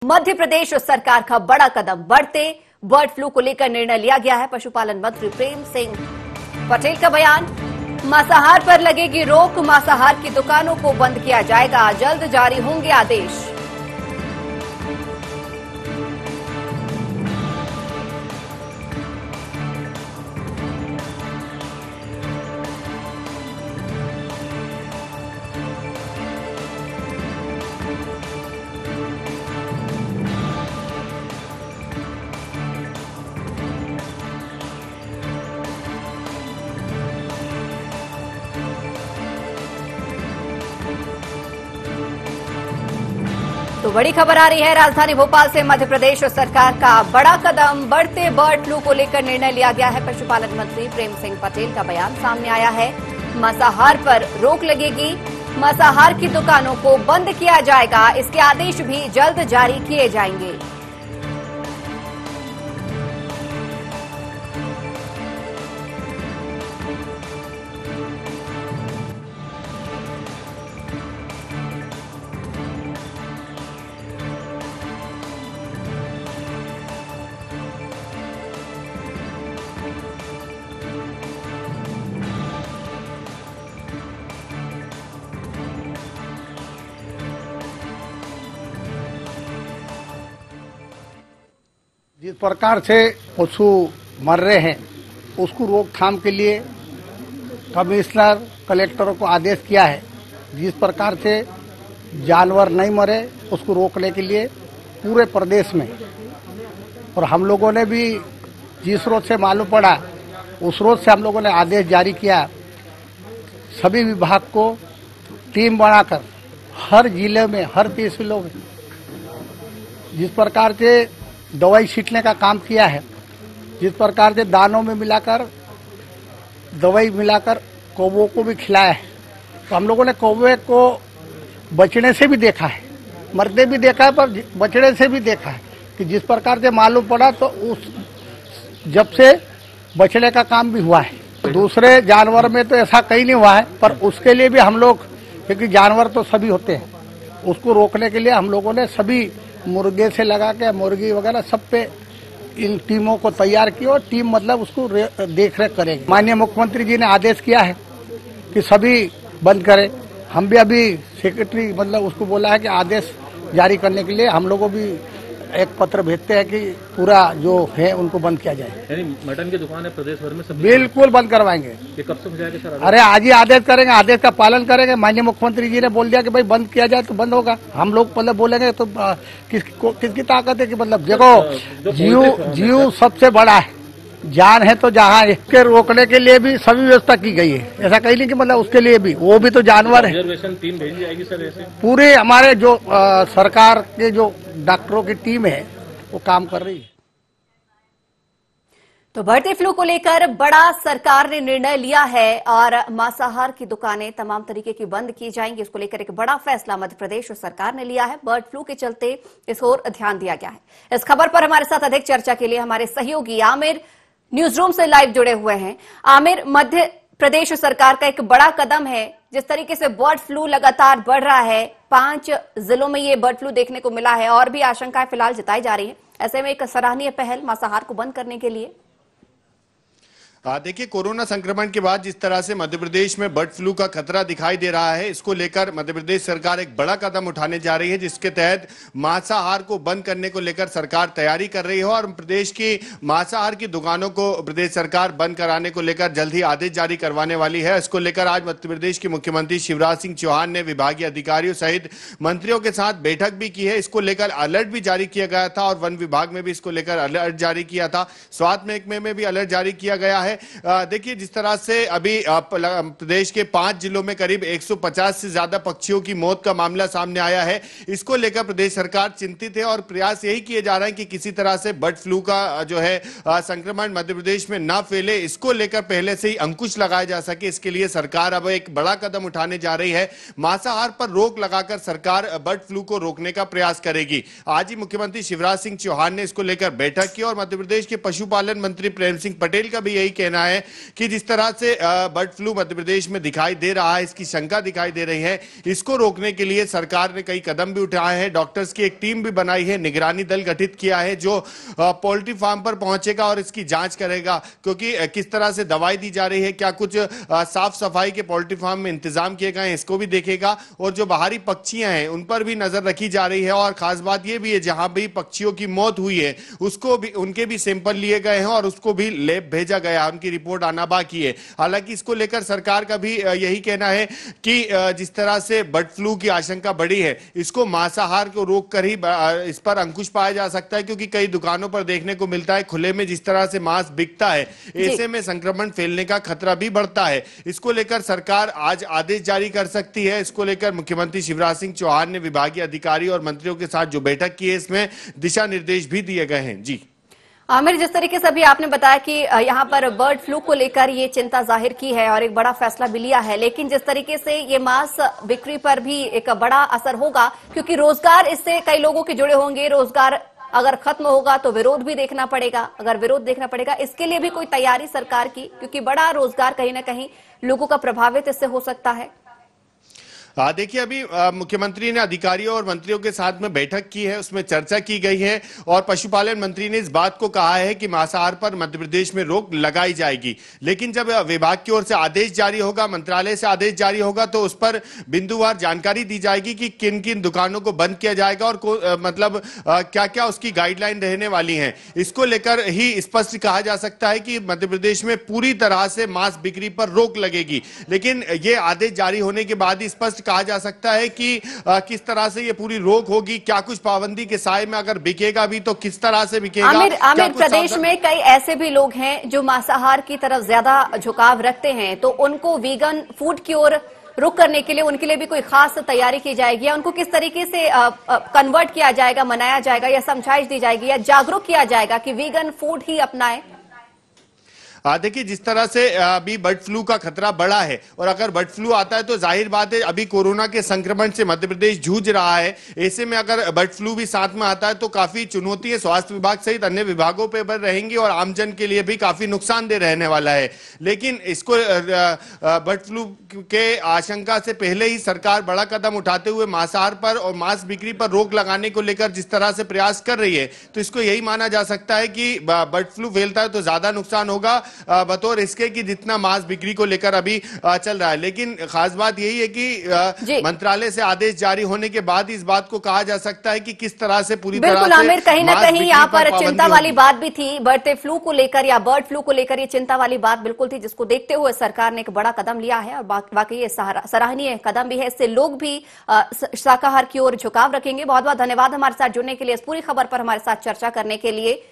मध्य प्रदेश सरकार का बड़ा कदम, बढ़ते बर्ड फ्लू को लेकर निर्णय लिया गया है। पशुपालन मंत्री प्रेम सिंह पटेल का बयान, मांसाहार पर लगेगी रोक, मांसाहार की दुकानों को बंद किया जाएगा, जल्द जारी होंगे आदेश। तो बड़ी खबर आ रही है राजधानी भोपाल से। मध्य प्रदेश सरकार का बड़ा कदम, बढ़ते बर्ड फ्लू को लेकर निर्णय लिया गया है। पशुपालन मंत्री प्रेम सिंह पटेल का बयान सामने आया है। मांसाहार पर रोक लगेगी, मांसाहार की दुकानों को बंद किया जाएगा, इसके आदेश भी जल्द जारी किए जाएंगे। जिस प्रकार से पशु मर रहे हैं उसको रोकथाम के लिए कमिश्नर कलेक्टरों को आदेश किया है। जिस प्रकार से जानवर नहीं मरे उसको रोकने के लिए पूरे प्रदेश में, और हम लोगों ने भी जिस रोज से मालूम पड़ा उस रोज से हम लोगों ने आदेश जारी किया। सभी विभाग को टीम बनाकर हर जिले में, हर तहसीलों में जिस प्रकार से दवाई छींटने का काम किया है, जिस प्रकार से दानों में मिलाकर दवाई मिलाकर कौवों को भी खिलाया है, तो हम लोगों ने कौवे को बचने से भी देखा है, मरते भी देखा है, पर बचने से भी देखा है कि जिस प्रकार से मालूम पड़ा तो उस जब से बचने का काम भी हुआ है। दूसरे जानवर में तो ऐसा कहीं नहीं हुआ है, पर उसके लिए भी हम लोग, क्योंकि जानवर तो सभी होते हैं, उसको रोकने के लिए हम लोगों ने सभी मुर्गे से लगा के मुर्गी वगैरह सब पे इन टीमों को तैयार किया, और टीम मतलब उसको देख रेख करेगी। माननीय मुख्यमंत्री जी ने आदेश किया है कि सभी बंद करें। हम भी अभी सेक्रेटरी मतलब उसको बोला है कि आदेश जारी करने के लिए हम लोगों भी एक पत्र भेजते हैं कि पूरा जो है उनको बंद किया जाए। यानी मटन की दुकान है प्रदेश भर में सब बिल्कुल बंद करवाएंगे। ये कब से हो जाएगा सर? अरे आज ही आदेश करेंगे, आदेश का पालन करेंगे। माननीय मुख्यमंत्री जी ने बोल दिया कि भाई बंद किया जाए तो बंद होगा। हम लोग मतलब बोलेंगे तो किसकी ताकत है कि मतलब देखो जीव सबसे बड़ा है, जान है तो जहाँ इसके रोकने के लिए भी सभी व्यवस्था की गई है। ऐसा कहीं नहीं कि मतलब उसके लिए भी, वो भी तो जानवर है। रिजर्वेशन टीम भेजी जाएगी सर ऐसे? पूरे हमारे जो सरकार के जो डॉक्टरों की टीम है वो काम कर रही है। तो बढ़ते फ्लू को लेकर बड़ा सरकार ने निर्णय लिया है और मांसाहार की दुकानें तमाम तरीके की बंद की जाएंगी। इसको लेकर एक बड़ा फैसला मध्य प्रदेश सरकार ने लिया है। बर्ड फ्लू के चलते इस ओर ध्यान दिया गया है। इस खबर पर हमारे साथ अधिक चर्चा के लिए हमारे सहयोगी आमिर न्यूज रूम से लाइव जुड़े हुए हैं। आमिर, मध्य प्रदेश सरकार का एक बड़ा कदम है। जिस तरीके से बर्ड फ्लू लगातार बढ़ रहा है, 5 जिलों में ये बर्ड फ्लू देखने को मिला है और भी आशंकाएं फिलहाल जताई जा रही है, ऐसे में एक सराहनीय पहल मांसाहार को बंद करने के लिए। देखिए, कोरोना संक्रमण के बाद जिस तरह से मध्य प्रदेश में बर्ड फ्लू का खतरा दिखाई दे रहा है, इसको लेकर मध्य प्रदेश सरकार एक बड़ा कदम उठाने जा रही है, जिसके तहत मांसाहार को बंद करने को लेकर सरकार तैयारी कर रही है और प्रदेश की मांसाहार की दुकानों को प्रदेश सरकार बंद कराने को लेकर जल्द ही आदेश जारी करवाने वाली है। इसको लेकर आज मध्य प्रदेश के मुख्यमंत्री शिवराज सिंह चौहान ने विभागीय अधिकारियों सहित मंत्रियों के साथ बैठक भी की है। इसको लेकर अलर्ट भी जारी किया गया था और वन विभाग में भी इसको लेकर अलर्ट जारी किया था। स्वास्थ्य महकमे में भी अलर्ट जारी किया गया है। देखिए, जिस तरह से अभी प्रदेश के 5 जिलों में करीब 150 से ज्यादा पक्षियों की मौत का मामला सामने आया है, इसको लेकर प्रदेश सरकार चिंतित है और प्रयास यही किए जा रहे हैं कि किसी तरह से बर्ड फ्लू का जो है संक्रमण मध्य प्रदेश में ना फैले। इसको लेकर पहले से ही अंकुश लगाया जा सके, इसके लिए सरकार अब एक बड़ा कदम उठाने जा रही है। मांसाहार पर रोक लगाकर सरकार बर्ड फ्लू को रोकने का प्रयास करेगी। आज ही मुख्यमंत्री शिवराज सिंह चौहान ने इसको लेकर बैठक की और मध्य प्रदेश के पशुपालन मंत्री प्रेम सिंह पटेल का भी यही कहना है कि जिस तरह से बर्ड फ्लू मध्य प्रदेश में दिखाई दे रहा है, इसकी शंका दिखाई दे रही है, इसको रोकने के लिए सरकार ने कई कदम भी उठाए हैं। डॉक्टर्स की एक टीम भी बनाई है, निगरानी दल गठित किया है जो पोल्ट्री फार्म पर पहुंचेगा और इसकी जांच करेगा, क्योंकि किस तरह से दवाई दी जा रही है, क्या कुछ साफ सफाई के पोल्ट्री फार्म में इंतजाम किए गए हैं, इसको भी देखेगा। और जो बाहरी पक्षियां हैं उन पर भी नजर रखी जा रही है। और खास बात यह भी है, जहां भी पक्षियों की मौत हुई है उसको भी, उनके भी सैंपल लिए गए हैं और उसको भी लैब भेजा गया, उनकी रिपोर्ट आना बाकी है। हालांकि इसको लेकर सरकार का भी यही कहना है कि जिस तरह से बर्ड फ्लू की आशंका बढ़ी है, इसको मांसाहार को रोक कर ही इस पर अंकुश पाया जा सकता है, क्योंकि कई दुकानों पर देखने को मिलता है खुले में जिस तरह से मांस बिकता है, ऐसे में संक्रमण फैलने का खतरा भी बढ़ता है। इसको लेकर सरकार आज आदेश जारी कर सकती है। इसको लेकर मुख्यमंत्री शिवराज सिंह चौहान ने विभागीय अधिकारी और मंत्रियों के साथ जो बैठक की है, इसमें दिशा निर्देश भी दिए गए हैं। जी आमिर, जिस तरीके से अभी आपने बताया कि यहाँ पर बर्ड फ्लू को लेकर ये चिंता जाहिर की है और एक बड़ा फैसला भी लिया है, लेकिन जिस तरीके से ये मांस बिक्री पर भी एक बड़ा असर होगा, क्योंकि रोजगार इससे कई लोगों के जुड़े होंगे। रोजगार अगर खत्म होगा तो विरोध भी देखना पड़ेगा, अगर विरोध देखना पड़ेगा, इसके लिए भी कोई तैयारी सरकार की, क्योंकि बड़ा रोजगार कहीं ना कहीं लोगों का प्रभावित इससे हो सकता है। देखिए, अभी मुख्यमंत्री ने अधिकारियों और मंत्रियों के साथ में बैठक की है, उसमें चर्चा की गई है और पशुपालन मंत्री ने इस बात को कहा है कि मांसाहार पर मध्य प्रदेश में रोक लगाई जाएगी। लेकिन जब विभाग की ओर से आदेश जारी होगा, मंत्रालय से आदेश जारी होगा, तो उस पर बिंदुवार जानकारी दी जाएगी कि किन किन दुकानों को बंद किया जाएगा और मतलब क्या क्या उसकी गाइडलाइन रहने वाली है। इसको लेकर ही स्पष्ट कहा जा सकता है कि मध्य प्रदेश में पूरी तरह से मांस बिक्री पर रोक लगेगी। लेकिन ये आदेश जारी होने के बाद ही स्पष्ट कहा जा सकता है कि किस तरह से ये पूरी रोक होगी, क्या कुछ पाबंदी के साए में अगर बिकेगा भी तो किस तरह से बिकेगा। आमिर, प्रदेश में कई ऐसे भी लोग हैं जो मांसाहार की तरफ ज्यादा झुकाव रखते हैं, तो उनको वीगन फूड की ओर रुक करने के लिए उनके लिए भी कोई खास तैयारी की जाएगी, या उनको किस तरीके से कन्वर्ट किया जाएगा, मनाया जाएगा, या समझाइश दी जाएगी, या जागरूक किया जाएगा कि वीगन फूड ही अपनाएं? देखिए, जिस तरह से अभी बर्ड फ्लू का खतरा बढ़ा है और अगर बर्ड फ्लू आता है तो जाहिर बात है अभी कोरोना के संक्रमण से मध्य प्रदेश जूझ रहा है। ऐसे में अगर बर्ड फ्लू भी साथ में आता है तो काफी चुनौती स्वास्थ्य विभाग सहित अन्य विभागों पर बढ़ रहेंगी और आमजन के लिए भी काफी नुकसानदेह रहने वाला है। लेकिन इसको बर्ड फ्लू के आशंका से पहले ही सरकार बड़ा कदम उठाते हुए मांसाहार पर और मांस बिक्री पर रोक लगाने को लेकर जिस तरह से प्रयास कर रही है, तो इसको यही माना जा सकता है कि बर्ड फ्लू फैलता है तो ज्यादा नुकसान होगा बतौर इसके कि जितना मांस बिक्री को लेकर अभी चल रहा है। लेकिन खास बात यही है कि मंत्रालय से आदेश जारी होने के बाद इस बात को कहा जा सकता है कि किस तरह से पूरी तरह से आमिर, कहीं ना कहीं यहाँ पर चिंता वाली बात भी थी, बढ़ते फ्लू को लेकर या बर्ड फ्लू को लेकर ये चिंता वाली बात बिल्कुल थी, जिसको देखते हुए सरकार ने एक बड़ा कदम लिया है और वाकई ये सराहनीय कदम भी है। इससे लोग भी शाकाहार की ओर झुकाव रखेंगे। बहुत बहुत धन्यवाद हमारे साथ जुड़ने के लिए, इस पूरी खबर पर हमारे साथ चर्चा करने के लिए।